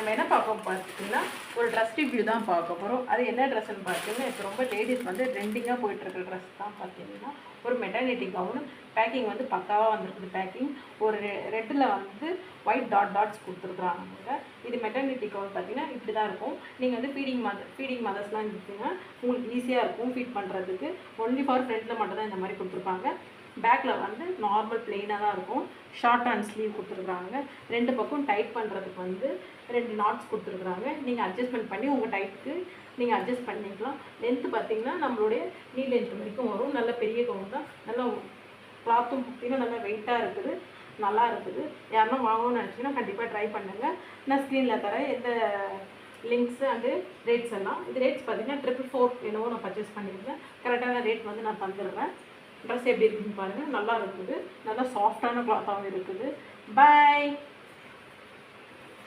நம்ம என்ன பார்க்க பார்த்தீங்கன்னா ஒரு ட்ரெஸ் ரிவ்யூ தான் பார்க்க போகிறோம். அது என்ன ட்ரெஸ்ஸுன்னு பார்த்தீங்கன்னா இப்போ ரொம்ப லேடிஸ் வந்து ட்ரெண்டிங்காக போயிட்டுருக்க ட்ரெஸ் தான் பார்த்தீங்கன்னா ஒரு மெட்டர்னிட்டி கவுனு. பேக்கிங் வந்து பக்காவாக வந்துருக்குது. பேக்கிங் ஒரு ரெட்டில் வந்து ஒயிட் டாட்ஸ் கொடுத்துருக்குறாங்க. இது மெட்டர்னிட்டி கவுன் பார்த்தீங்கன்னா இப்படி தான் இருக்கும். நீங்கள் வந்து ஃபீடிங் மதர்ஸ்லாம் இருந்துச்சுன்னா உங்களுக்கு ஈஸியாக இருக்கும் ஃபீட் பண்ணுறதுக்கு. ஒன்லி ஃபார் ஃப்ரண்ட்டில் மட்டும் தான் இந்த மாதிரி கொடுத்துருப்பாங்க. பேக்கில் வந்து நார்மல் பிளெயினாக தான் இருக்கும். ஷார்ட் ஹேண்ட் ஸ்லீவ் கொடுத்துருக்குறாங்க. ரெண்டு பக்கம் டைட் பண்ணுறதுக்கு வந்து 2 நாட்ஸ் கொடுத்துருக்குறாங்க. நீங்கள் அட்ஜஸ்ட்மெண்ட் பண்ணி உங்கள் டைட்டுக்கு நீங்கள் அட்ஜஸ்ட் பண்ணிக்கலாம். லென்த்து பார்த்தீங்கன்னா நம்மளுடைய நீ லென்த் வரைக்கும் வரும். நல்ல பெரிய கவுன் தான். நல்லா கிளாத்தும் பார்த்தீங்கன்னா நல்லா வெயிட்டாக இருக்குது, நல்லா இருக்குது. யாருன்னா வாங்கணும்னு நினச்சிங்கன்னா கண்டிப்பாக ட்ரை பண்ணுங்கள். நான் ஸ்க்ரீனில் தரேன் எந்த லிங்க்ஸு அண்டு ரேட்ஸ் எல்லாம். இது ரேட்ஸ் பார்த்தீங்கன்னா 444 என்னவோ நான் பர்ச்சேஸ் பண்ணியிருந்தேன். கரெக்டான ரேட் வந்து நான் தந்துடுறேன். ட்ரெஸ் எப்படி இருக்குதுன்னு பாருங்கள். நல்லா இருக்குது. நல்லா சாஃப்டான கிளாத்தாகவும் இருக்குது. பாய்.